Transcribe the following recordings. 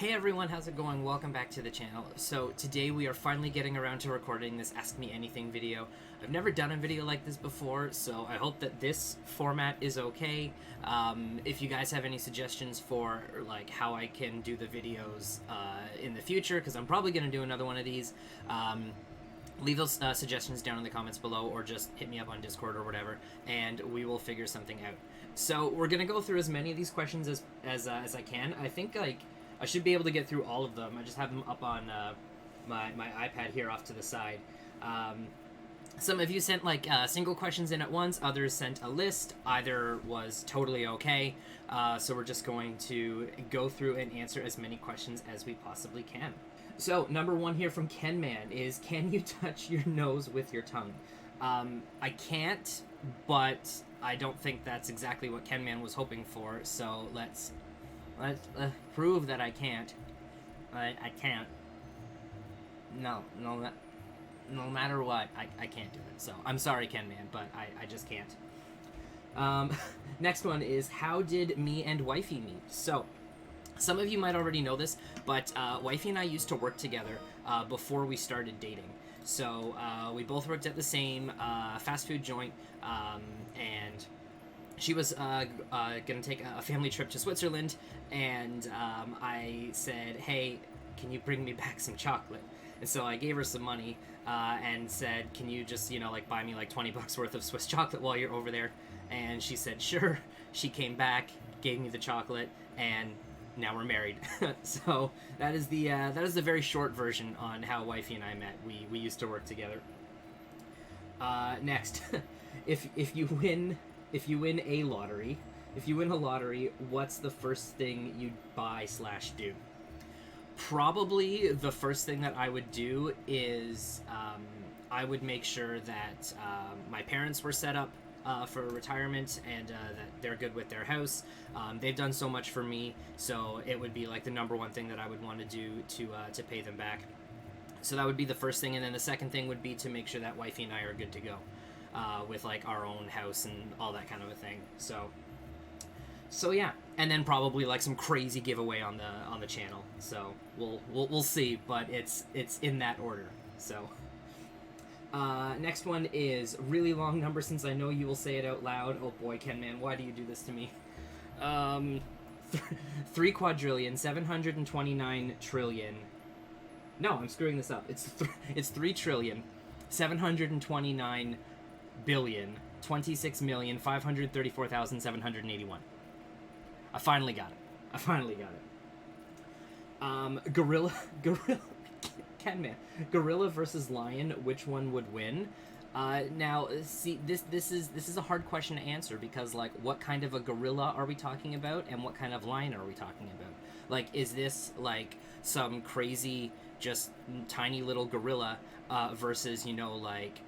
Hey everyone, how's it going? Welcome back to the channel. So today we are finally getting around to recording this Ask Me Anything video. I've never done a video like this before, so I hope that this format is okay. If you guys have any suggestions for like how I can do the videos in the future, because I'm probably going to do another one of these, leave those suggestions down in the comments below, or just hit me up on Discord or whatever, and we will figure something out. So we're going to go through as many of these questions as I can. I think I should be able to get through all of them. I just have them up on my iPad here off to the side. Some of you sent like single questions in at once. Others sent a list. Either was totally okay. So we're just going to go through and answer as many questions as we possibly can. So number one here from Ken Man is, can you touch your nose with your tongue? I can't, but I don't think that's exactly what Ken Man was hoping for. So let's prove that I can't. I can't. No matter what, I can't do it. So I'm sorry, Ken Man, but I just can't. Next one is, how did me and Wifey meet? So some of you might already know this, but Wifey and I used to work together before we started dating. So we both worked at the same fast food joint, and she was gonna take a family trip to Switzerland, and I said, hey, can you bring me back some chocolate? And so I gave her some money and said, can you just, like buy me like 20 bucks worth of Swiss chocolate while you're over there? And she said, sure. She came back, gave me the chocolate, and now we're married. So that is the very short version on how Wifey and I met. We used to work together. Next, if you win a lottery, what's the first thing you'd buy/do? Probably the first thing that I would do is I would make sure that my parents were set up for retirement, and that they're good with their house. They've done so much for me, so it would be like the number one thing that I would want to do to pay them back. So that would be the first thing, and then the second thing would be to make sure that Wifey and I are good to go. With like our own house and all that kind of a thing. So yeah, and then probably like some crazy giveaway on the channel. So we'll see, but it's in that order. So next one is really long number, since I know you will say it out loud. Oh boy, Ken Man, why do you do this to me? 3 quadrillion 729 trillion. No, I'm screwing this up. It's 3 trillion 729 billion 26,534,781. I finally got it. Gorilla Ken Man, gorilla versus lion, which one would win? Now see, this is a hard question to answer, because like, what kind of a gorilla are we talking about, and what kind of lion are we talking about? Like, is this like some crazy just tiny little gorilla versus like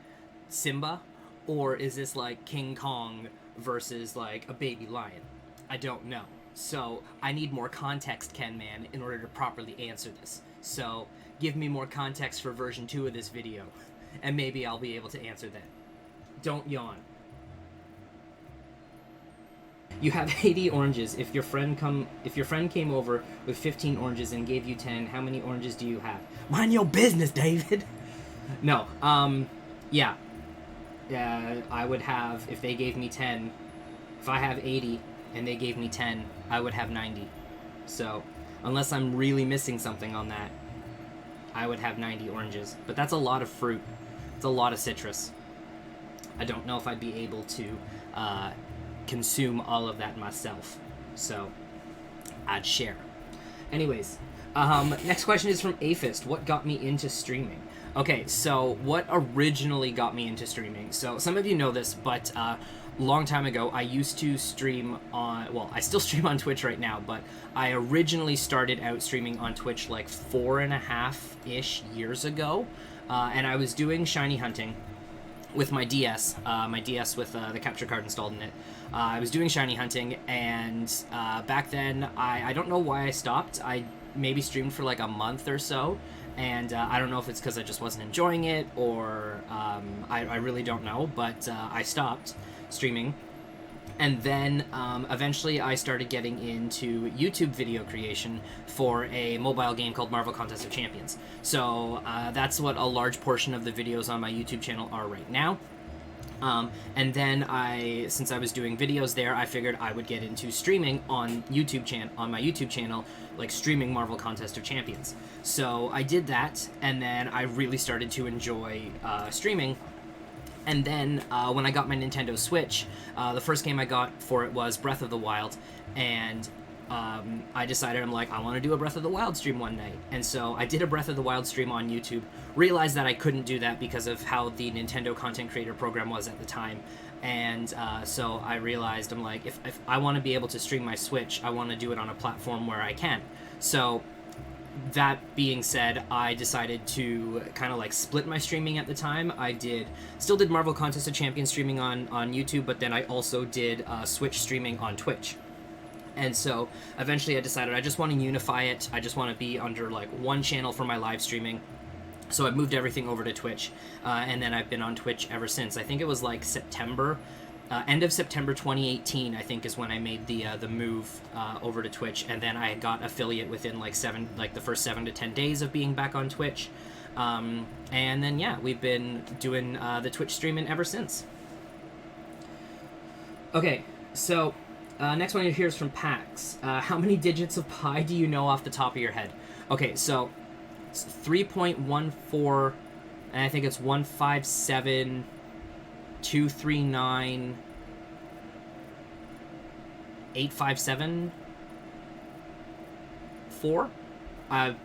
Simba? Or is this like King Kong versus like a baby lion? I don't know. So I need more context, Ken Man, in order to properly answer this. So give me more context for version 2 of this video, and maybe I'll be able to answer that. Don't yawn. You have 80 oranges. If your friend came over with 15 oranges and gave you 10, how many oranges do you have? Mind your business, David. No. Yeah. I would have, if they gave me 10, if I have 80 and they gave me 10, I would have 90. So, unless I'm really missing something on that, I would have 90 oranges. But that's a lot of fruit. It's a lot of citrus. I don't know if I'd be able to consume all of that myself. So, I'd share. Anyways, next question is from Aphist. What got me into streaming? Okay, so what originally got me into streaming? So some of you know this, but long time ago, I used to stream on, well, I still stream on Twitch right now, but I originally started out streaming on Twitch like 4.5-ish years ago, and I was doing shiny hunting with my DS with the capture card installed in it. I was doing shiny hunting, and back then, I don't know why I stopped. I maybe streamed for like a month or so, and I don't know if it's because I just wasn't enjoying it, or I really don't know, but I stopped streaming. And then eventually I started getting into YouTube video creation for a mobile game called Marvel Contest of Champions. So that's what a large portion of the videos on my YouTube channel are right now. And then since I was doing videos there, I figured I would get into streaming on on my YouTube channel, like streaming Marvel Contest of Champions. So I did that, and then I really started to enjoy streaming. And then when I got my Nintendo Switch, the first game I got for it was Breath of the Wild, and I decided, I'm like, I want to do a Breath of the Wild stream one night. And so I did a Breath of the Wild stream on YouTube, realized that I couldn't do that because of how the Nintendo content creator program was at the time. And so I realized, I'm like, if I want to be able to stream my Switch, I want to do it on a platform where I can. So that being said, I decided to kind of like split my streaming at the time. I still did Marvel Contest of Champions streaming on YouTube, but then I also did Switch streaming on Twitch. And so eventually I decided I just want to unify it. I just want to be under like one channel for my live streaming. So I moved everything over to Twitch, and then I've been on Twitch ever since. I think it was like September, end of September 2018, I think, is when I made the move over to Twitch, and then I got affiliate within like the first 7 to 10 days of being back on Twitch, and then yeah, we've been doing the Twitch streaming ever since. Okay, so next one here is from Pax. How many digits of pi do you know off the top of your head? Okay, so it's 3.14, and I think it's 157,239,857. 4. I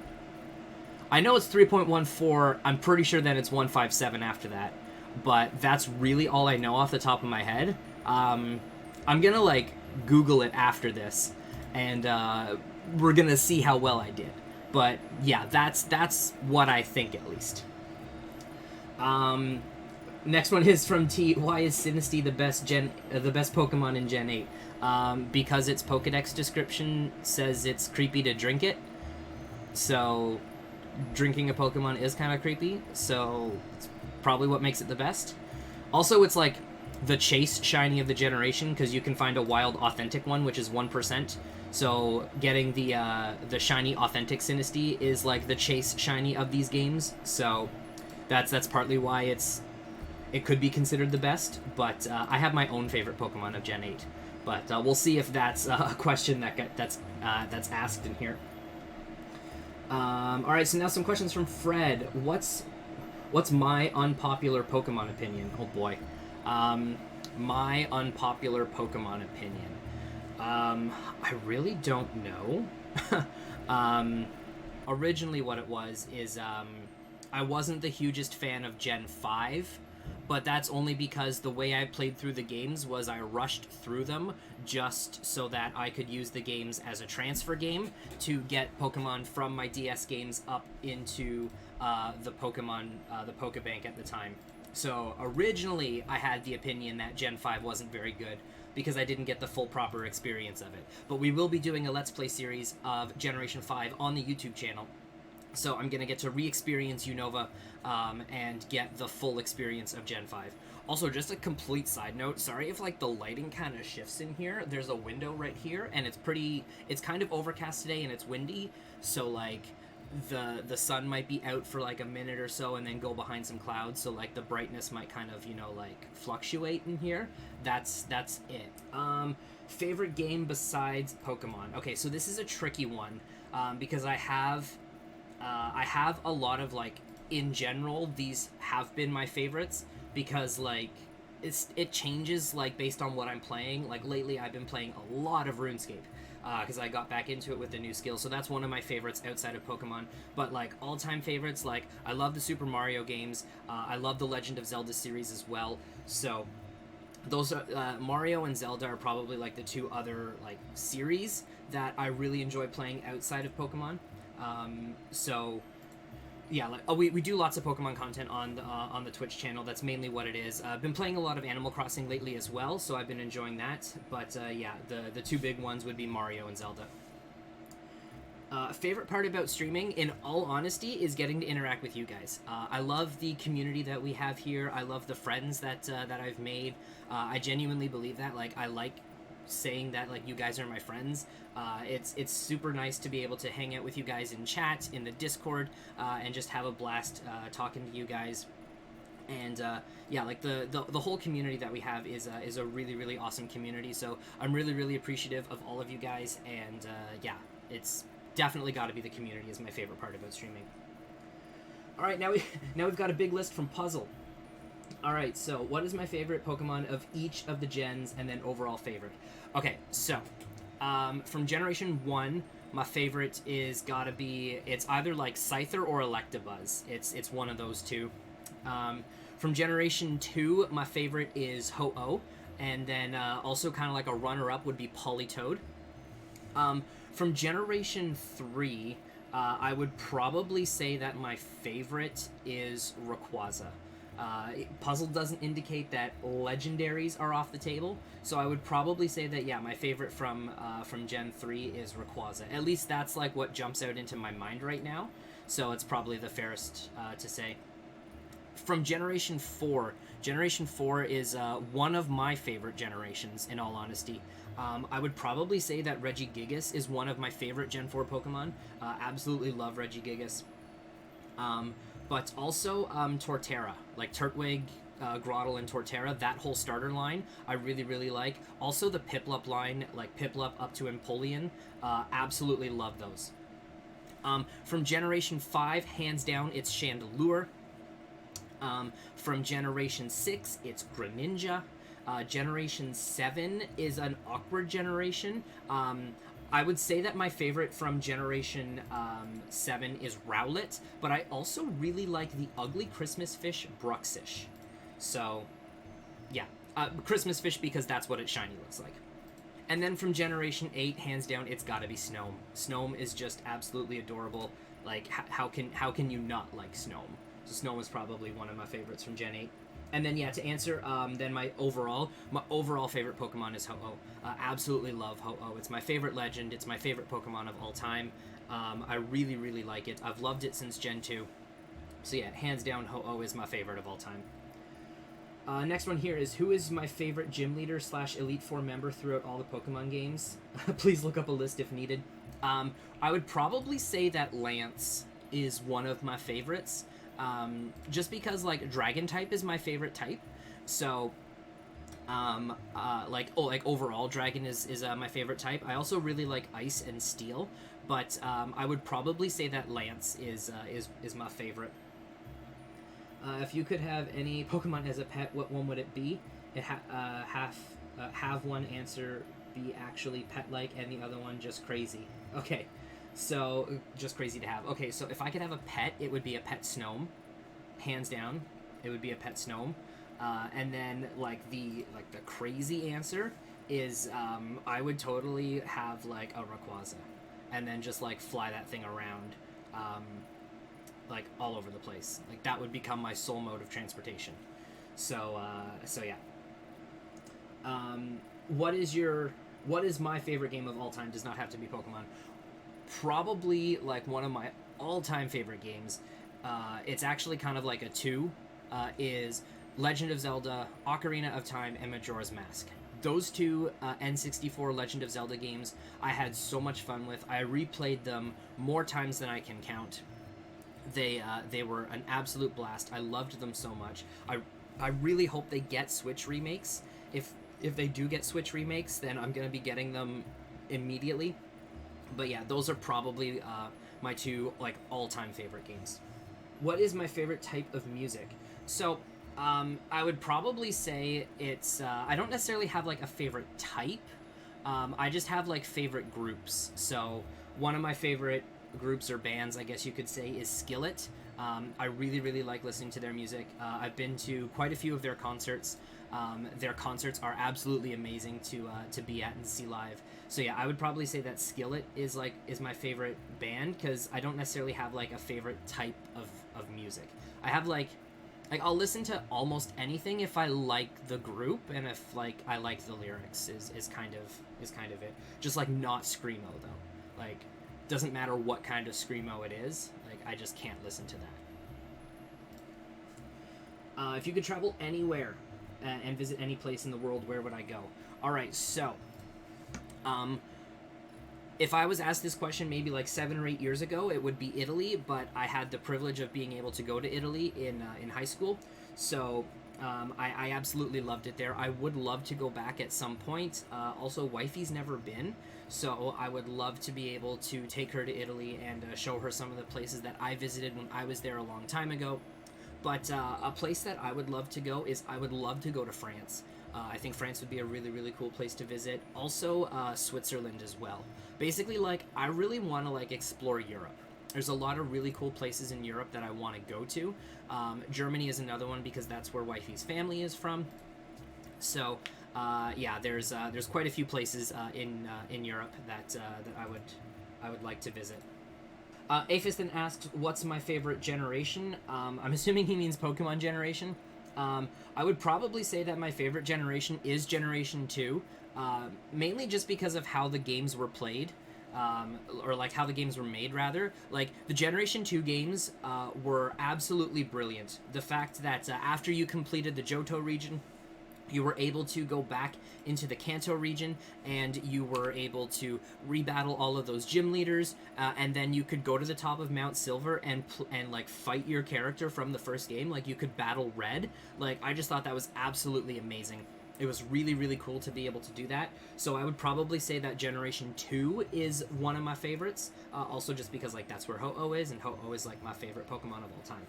know it's 3.14. I'm pretty sure that it's 157 after that, but that's really all I know off the top of my head. I'm gonna like Google it after this, and we're gonna see how well I did. But yeah, that's what I think, at least. Next one is from T. Why is Sinistea the best Pokemon in Gen 8? Because its Pokedex description says it's creepy to drink it. So drinking a Pokemon is kind of creepy. So it's probably what makes it the best. Also, it's like the chase shiny of the generation, because you can find a wild authentic one, which is 1%. So getting the shiny authentic Sinistea is like the chase shiny of these games. So that's partly why it could be considered the best. But I have my own favorite Pokemon of Gen 8. But we'll see if that's a question that's asked in here. All right, so now some questions from Fred. What's my unpopular Pokemon opinion? Oh boy. My unpopular Pokemon opinion. I really don't know. Originally what it was is I wasn't the hugest fan of Gen 5, but that's only because the way I played through the games was I rushed through them just so that I could use the games as a transfer game to get Pokemon from my DS games up into the Pokebank at the time. So originally I had the opinion that Gen 5 wasn't very good because I didn't get the full proper experience of it. But we will be doing a Let's Play series of Generation 5 on the YouTube channel. So I'm going to get to re-experience Unova and get the full experience of Gen 5. Also, just a complete side note, sorry if like the lighting kind of shifts in here. There's a window right here, and it's kind of overcast today and it's windy, so like the sun might be out for like a minute or so and then go behind some clouds, so like the brightness might kind of, like fluctuate in here. That's it. Favorite game besides Pokemon. Okay, so this is a tricky one because I have a lot of, like, in general, these have been my favorites because, like, it changes, like, based on what I'm playing. Like, lately I've been playing a lot of RuneScape because I got back into it with the new skill, so that's one of my favorites outside of Pokemon. But, like, all-time favorites, like, I love the Super Mario games. I love the Legend of Zelda series as well. So those are, Mario and Zelda are probably, like, the two other, like, series that I really enjoy playing outside of Pokemon. So yeah, like we do lots of Pokemon content on the Twitch channel. That's mainly what it is. I've been playing a lot of Animal Crossing lately as well, so I've been enjoying that. But yeah, the two big ones would be Mario and Zelda. Favorite part about streaming, in all honesty, is getting to interact with you guys. I love the community that we have here. I love the friends that I've made. I genuinely believe that. Like, I like saying that, like, you guys are my friends. It's super nice to be able to hang out with you guys in chat, in the Discord, and just have a blast talking to you guys. And yeah, like the whole community that we have is a really, really awesome community. So I'm really, really appreciative of all of you guys. And yeah, it's definitely got to be the community is my favorite part about streaming. All right, now we've got a big list from Puzzle. All right, so what is my favorite Pokemon of each of the gens, and then overall favorite? Okay, so from Generation 1, my favorite is gotta be, it's either like Scyther or Electabuzz. It's one of those two. From Generation 2, my favorite is Ho-Oh, and then also kind of like a runner-up would be Politoed. From Generation 3, I would probably say that my favorite is Rayquaza. Puzzle doesn't indicate that legendaries are off the table, so I would probably say that, yeah, my favorite from Gen 3 is Rayquaza. At least that's like what jumps out into my mind right now, so it's probably the fairest to say. From Generation 4, Generation 4 is one of my favorite generations, in all honesty. I would probably say that Regigigas is one of my favorite Gen 4 Pokemon. Absolutely love Regigigas. But also Torterra, like Turtwig, Grotle, and Torterra, that whole starter line, I really, really like. Also the Piplup line, like Piplup up to Empoleon, absolutely love those. From Generation 5, hands down, it's Chandelure. From Generation 6, it's Greninja. Generation 7 is an awkward generation. I would say that my favorite from Generation 7 is Rowlet, but I also really like the ugly Christmas fish, Bruxish. So, yeah. Christmas fish because that's what its shiny looks like. And then from Generation 8, hands down, it's gotta be Snom. Snom is just absolutely adorable. Like, how can you not like Snom? So Snom is probably one of my favorites from Gen 8. And then, yeah, to answer, then my overall favorite Pokemon is Ho-Oh. Absolutely love Ho-Oh. It's my favorite legend. It's my favorite Pokemon of all time. I really, really like it. I've loved it since Gen 2. So yeah, hands down, Ho-Oh is my favorite of all time. Next one here is, who is my favorite gym leader / Elite Four member throughout all the Pokemon games? Please look up a list if needed. I would probably say that Lance is one of my favorites. Just because, like, Dragon type is my favorite type, so, like overall, Dragon is my favorite type. I also really like Ice and Steel, but, I would probably say that Lance is my favorite. If you could have any Pokemon as a pet, what one would it be? It have one answer be actually pet-like, and the other one just crazy. Okay. So, just crazy to have. Okay, so if I could have a pet, it would be a pet Snom. Hands down, it would be a pet Snom. And then, like, the crazy answer is, I would totally have, like, a Rayquaza. And then just, like, fly that thing around, like, all over the place. Like, that would become my sole mode of transportation. So yeah. What is my favorite game of all time? Does not have to be Pokemon. Probably, like, one of my all-time favorite games, it's actually kind of like a two, is Legend of Zelda, Ocarina of Time, and Majora's Mask. Those two N64 Legend of Zelda games I had so much fun with. I replayed them more times than I can count. They were an absolute blast. I loved them so much. I really hope they get Switch remakes. If they do get Switch remakes, then I'm going to be getting them immediately. But yeah, those are probably my two, like, all-time favorite games. What is my favorite type of music? So, I would probably say it's, I don't necessarily have, like, a favorite type. I just have, like, favorite groups. So, one of my favorite groups or bands, I guess you could say, is Skillet. I really, really like listening to their music. I've been to quite a few of their concerts. Their concerts are absolutely amazing to be at and see live. So yeah, I would probably say that Skillet is my favorite band, because I don't necessarily have, like, a favorite type of music. I have, like I'll listen to almost anything if I like the group, and if, like, I like the lyrics is kind of it. Just, like, not screamo though. Like, Doesn't matter what kind of screamo it is. Like, I just can't listen to that. If you could travel anywhere and visit any place in the world, where would I go? All right, so if I was asked this question maybe like 7 or 8 years ago, it would be Italy, but I had the privilege of being able to go to Italy in high school, so I absolutely loved it there. I would love to go back at some point. Also, Wifey's never been, so I would love to be able to take her to Italy and show her some of the places that I visited when I was there a long time ago. But a place that I would love to go is I would love to go to France. I think France would be a really, really cool place to visit. Also, Switzerland as well. Basically, like, I really want to, like, explore Europe. There's a lot of really cool places in Europe that I want to go to. Germany is another one because that's where Wifey's family is from. So, yeah, there's quite a few places in Europe that I would like to visit. Aphis then asks, what's my favorite generation? I'm assuming he means Pokemon generation. I would probably say that my favorite generation is Generation 2, mainly just because of how the games were played, or like how the games were made, rather. Like, the Generation 2 games were absolutely brilliant. The fact that after you completed the Johto region, you were able to go back into the Kanto region, and you were able to rebattle all of those gym leaders, and then you could go to the top of Mount Silver and like fight your character from the first game. Like, you could battle Red. Like, I just thought that was absolutely amazing. It was really, really cool to be able to do that. So I would probably say that Generation 2 is one of my favorites. Also just because, like, that's where Ho-Oh is, and Ho-Oh is, like, my favorite Pokemon of all time.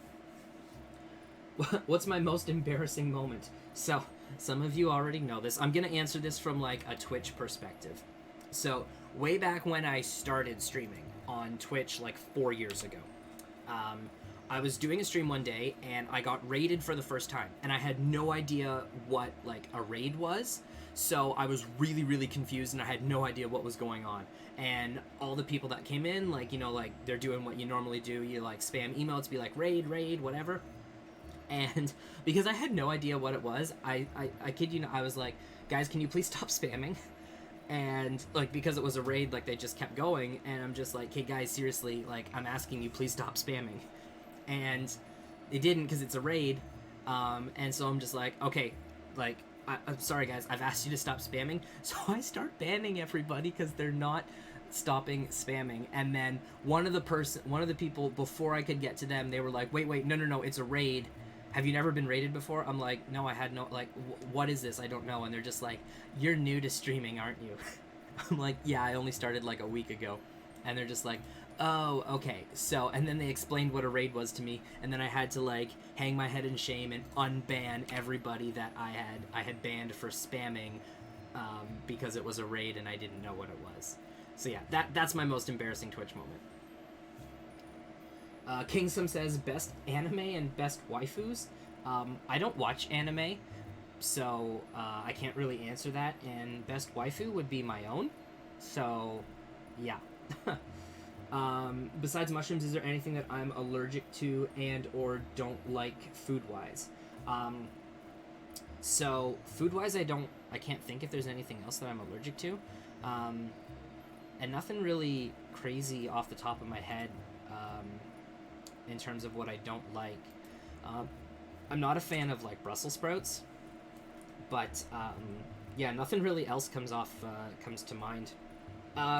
What's my most embarrassing moment? So, some of you already know this. I'm going to answer this from, like, a Twitch perspective. So, way back when I started streaming on Twitch, like, 4 years ago, I was doing a stream one day, and I got raided for the first time. And I had no idea what, like, a raid was. So, I was really, really confused, and I had no idea what was going on. And all the people that came in, like, you know, like, they're doing what you normally do. You, like, spam email to be like, raid, whatever. And because I had no idea what it was, I kid you not, I was like, guys, can you please stop spamming? And, like, because it was a raid, like, they just kept going, and I'm just like, hey, guys, seriously, like, I'm asking you, please stop spamming. And they didn't, because it's a raid, and so I'm just like, okay, like, I'm sorry, guys, I've asked you to stop spamming, so I start banning everybody, because they're not stopping spamming. And then one of the people, before I could get to them, they were like, wait, no, it's a raid. Have you never been raided before? I'm like, no, I had no, like, what is this? I don't know. And they're just like, you're new to streaming, aren't you? I'm like, yeah, I only started like a week ago. And they're just like, oh, okay. So, and then they explained what a raid was to me, and then I had to, like, hang my head in shame and unban everybody that I had banned for spamming, because it was a raid and I didn't know what it was. So yeah, that's my most embarrassing Twitch moment. Kingsum says, best anime and best waifus. I don't watch anime, so I can't really answer that, and best waifu would be my own. So, yeah. Besides mushrooms, is there anything that I'm allergic to and or don't like food-wise? So, food-wise, I can't think if there's anything else that I'm allergic to. And nothing really crazy off the top of my head. In terms of what I don't like. I'm not a fan of, like, Brussels sprouts, but yeah, nothing really else comes to mind.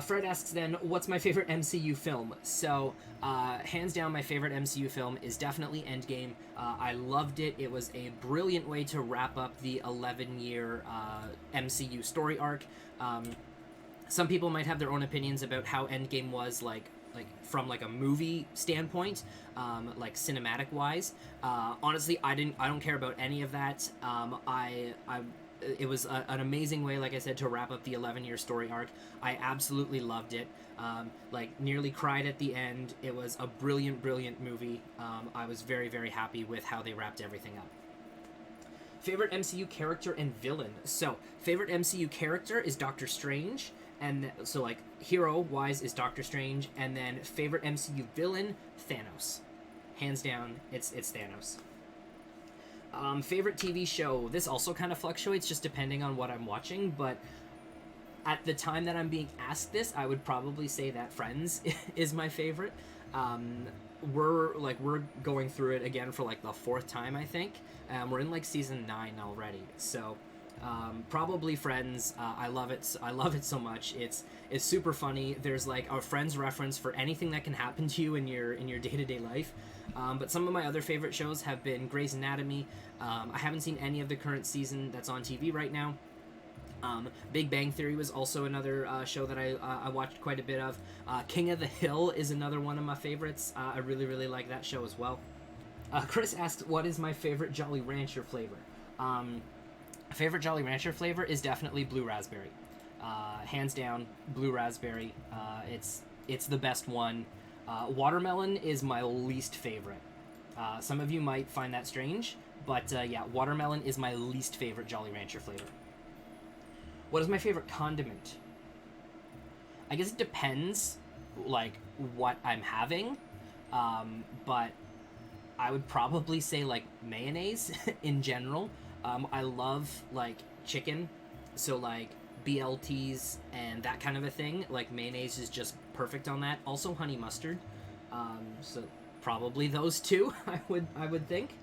Fred asks then, what's my favorite MCU film? So, hands down, my favorite MCU film is definitely Endgame. I loved it. It was a brilliant way to wrap up the 11-year MCU story arc. Some people might have their own opinions about how Endgame was, like from, like, a movie standpoint, like, cinematic wise. Honestly, I don't care about any of that. It was an amazing way, like I said, to wrap up the 11-year story arc. I absolutely loved it. Like, nearly cried at the end. It was a brilliant movie. I was very, very happy with how they wrapped everything up. Favorite MCU character and villain. So, favorite MCU character is Doctor Strange. And so, like, hero-wise is Doctor Strange, and then favorite MCU villain, Thanos. Hands down, it's Thanos. Favorite TV show, this also kind of fluctuates just depending on what I'm watching, but At the time that I'm being asked this, I would probably say that Friends is my favorite. We're going through it again for like the fourth time, I think. We're in like season 9 already, so probably Friends. I love it. I love it so much. It's super funny. There's like a Friends reference for anything that can happen to you in your day-to-day life. But some of my other favorite shows have been Grey's Anatomy. I haven't seen any of the current season that's on TV right now. Big Bang Theory was also another show that I watched quite a bit of. King of the Hill is another one of my favorites. I really, really like that show as well. Chris asked, what is my favorite Jolly Rancher flavor? Favorite Jolly Rancher flavor is definitely blue raspberry. Hands down, blue raspberry. It's the best one. Watermelon is my least favorite. Some of you might find that strange, but yeah, watermelon is my least favorite Jolly Rancher flavor. What is my favorite condiment? I guess it depends, like, what I'm having, but I would probably say, like, mayonnaise in general. I love, like, chicken, so, like, BLTs and that kind of a thing. Like, mayonnaise is just perfect on that. Also, honey mustard. So, probably those two, I would think.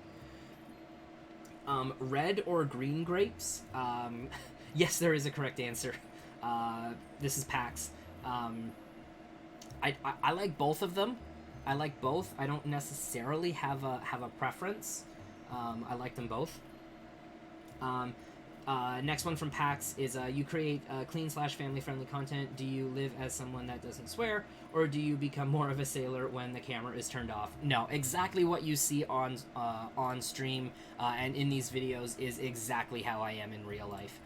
Red or green grapes? Yes, there is a correct answer. This is Pax. I like both of them. I like both. I don't necessarily have a preference. I like them both. Next one from Pax is you create clean / family friendly content. Do you live as someone that doesn't swear, or do you become more of a sailor when the camera is turned off? No, exactly what you see on stream and in these videos is exactly how I am in real life.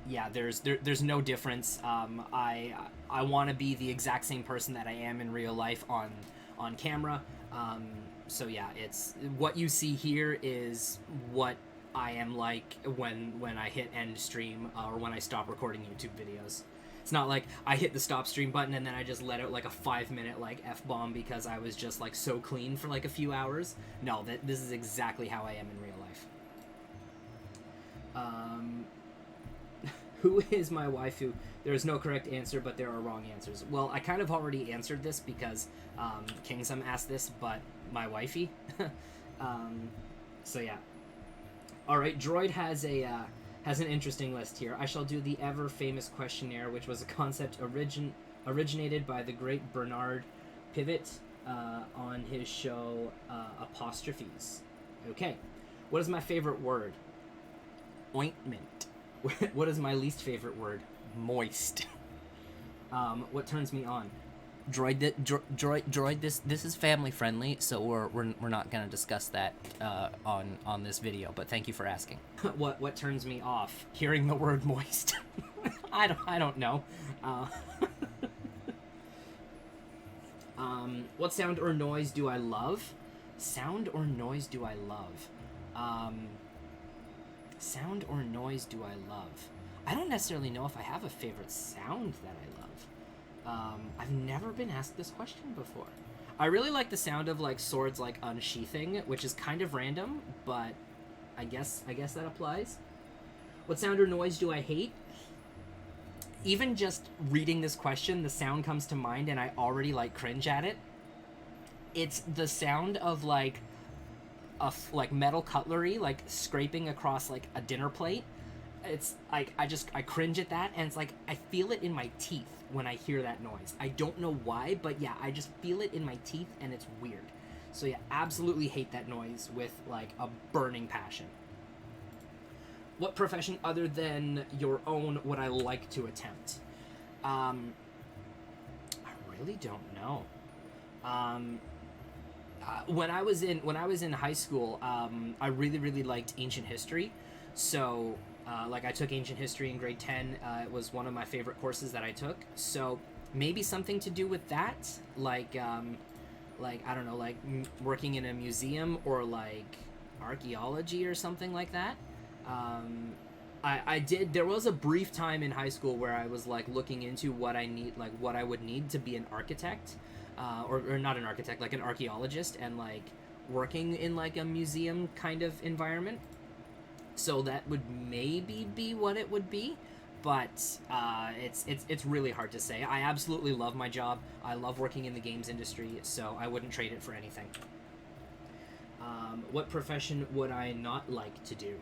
Yeah, there's no difference. I want to be the exact same person that I am in real life on camera. So yeah, it's what you see here is what I am like when I hit end stream or when I stop recording YouTube videos. It's not like I hit the stop stream button and then I just let out like a 5-minute like F-bomb because I was just like so clean for like a few hours. No, this is exactly how I am in real life. Who is my waifu? There is no correct answer, but there are wrong answers. Well, I kind of already answered this because Kingsum asked this, but my wifey. So yeah. All right, Droid has an interesting list here. I shall do the ever famous questionnaire, which was a concept originated by the great Bernard Pivot on his show Apostrophes. Okay, what is my favorite word? Ointment. What is my least favorite word? Moist. What turns me on? Droid. This is family friendly, so we're not gonna discuss that on this video. But thank you for asking. What turns me off? Hearing the word moist. I don't know. What sound or noise do I love? Sound or noise do I love? Sound or noise do I love? I don't necessarily know if I have a favorite sound that I love. I've never been asked this question before. I really like the sound of like swords like unsheathing, which is kind of random, but I guess that applies. What sound or noise do I hate? Even just reading this question, the sound comes to mind and I already like cringe at it. It's the sound of like metal cutlery like scraping across like a dinner plate. It's like I cringe at that, and it's like I feel it in my teeth when I hear that noise. I don't know why, but yeah, I just feel it in my teeth and it's weird. So yeah, absolutely hate that noise with like a burning passion. What profession other than your own would I like to attempt? I really don't know. When I was in high school, I really liked ancient history. So like I took ancient history in grade 10. It was one of my favorite courses that I took. So maybe something to do with that, like I don't know, like working in a museum or like archaeology or something like that. I did. There was a brief time in high school where I was like looking into what I would need to be an architect, or not an architect, like an archaeologist, and like working in like a museum kind of environment. So that would maybe be what it would be. but it's really hard to say. I absolutely love my job. I love working in the games industry, so I wouldn't trade it for anything. What profession would I not like to do?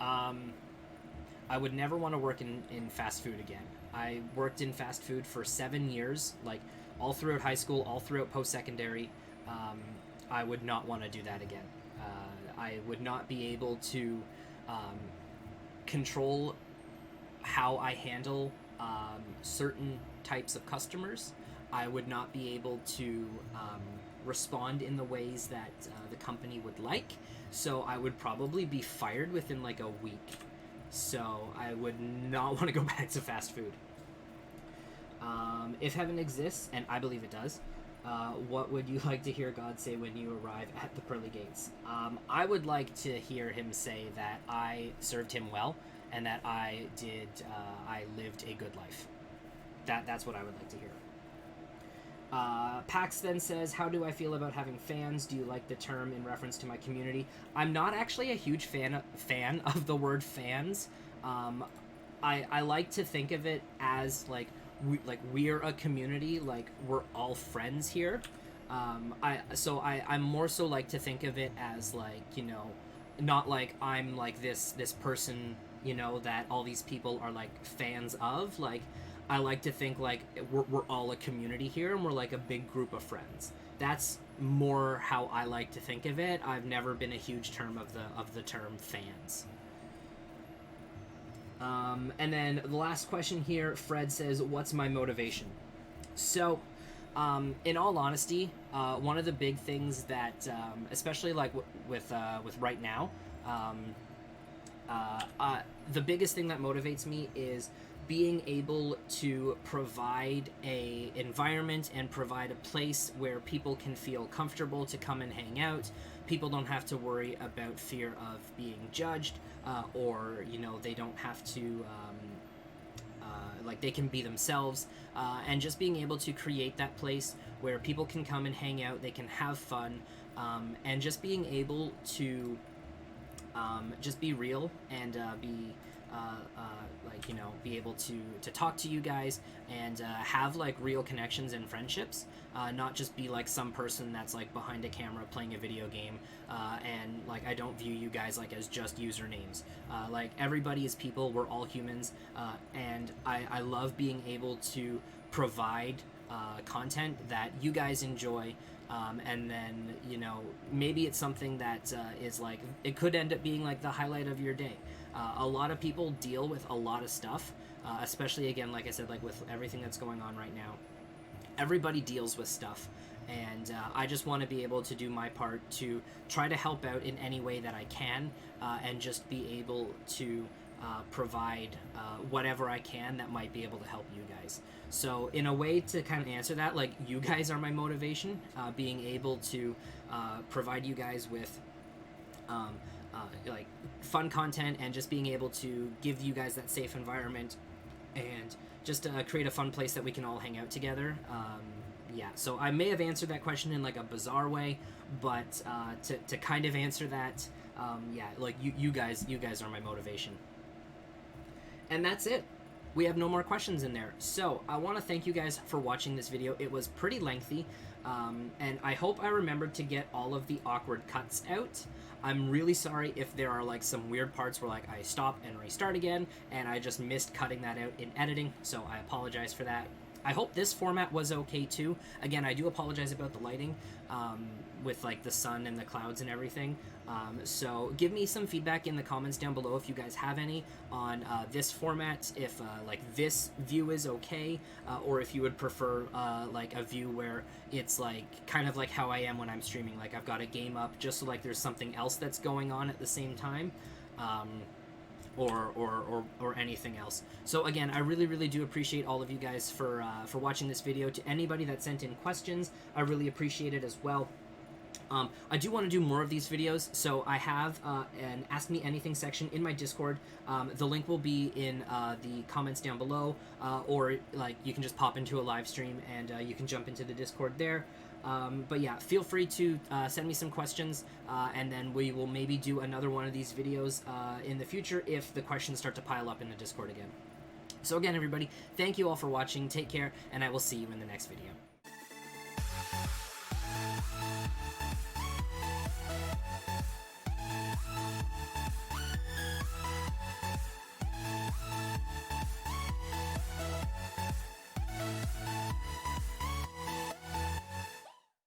I would never want to work in fast food again. I worked in fast food for 7 years, like all throughout high school, all throughout post-secondary. I would not want to do that again. I would not be able to control how I handle certain types of customers. I would not be able to respond in the ways that the company would like. So I would probably be fired within like a week. So I would not want to go back to fast food. If heaven exists, and I believe it does, what would you like to hear God say when you arrive at the pearly gates? I would like to hear him say that I served him well and that I lived a good life. That's what I would like to hear. Pax then says, how do I feel about having fans? Do you like the term in reference to my community? I'm not actually a huge fan of the word fans. I like to think of it as we're a community, like we're all friends here. I'm more so like to think of it as like, you know, not like I'm like this person, you know, that all these people are like fans of. Like I like to think like we're all a community here and we're like a big group of friends. That's more how I like to think of it. I've never been a huge term of the term fans. And then the last question here, Fred says, what's my motivation? So, in all honesty, one of the big things that, especially like with right now, the biggest thing that motivates me is being able to provide a environment and provide a place where people can feel comfortable to come and hang out. People don't have to worry about fear of being judged, or, you know, they don't have to, like, they can be themselves, and just being able to create that place where people can come and hang out, they can have fun, and just being able to just be real and like, you know, be able to talk to you guys and have like real connections and friendships, not just be like some person that's like behind a camera playing a video game, and like I don't view you guys like as just usernames. Like everybody is people, we're all humans, and I love being able to provide content that you guys enjoy. And then, you know, maybe it's something that is like, it could end up being like the highlight of your day. A lot of people deal with a lot of stuff, especially, again, like I said, like with everything that's going on right now. Everybody deals with stuff, and I just want to be able to do my part to try to help out in any way that I can, and just be able to provide whatever I can that might be able to help you guys. So in a way to kind of answer that, like, you guys are my motivation, being able to provide you guys with like fun content and just being able to give you guys that safe environment and just create a fun place that we can all hang out together. Yeah, so I may have answered that question in like a bizarre way, but to kind of answer that, yeah, like you guys are my motivation. And that's it. We have no more questions in there. So I want to thank you guys for watching this video. It was pretty lengthy, and I hope I remembered to get all of the awkward cuts out. I'm really sorry if there are like some weird parts where like I stop and restart again and I just missed cutting that out in editing, so I apologize for that. I hope this format was okay too. Again, I do apologize about the lighting, with like the sun and the clouds and everything. So give me some feedback in the comments down below if you guys have any on this format, if like this view is okay, or if you would prefer like a view where it's like kind of like how I am when I'm streaming, like I've got a game up just so like there's something else that's going on at the same time. Or anything else. So again, I really do appreciate all of you guys for watching this video. To anybody that sent in questions, I really appreciate it as well. I do want to do more of these videos, so I have an Ask Me Anything section in my Discord. The link will be in the comments down below, or like you can just pop into a live stream and you can jump into the Discord there. But yeah, feel free to send me some questions, and then we will maybe do another one of these videos in the future if the questions start to pile up in the Discord again. So again, everybody, thank you all for watching, take care, and I will see you in the next video.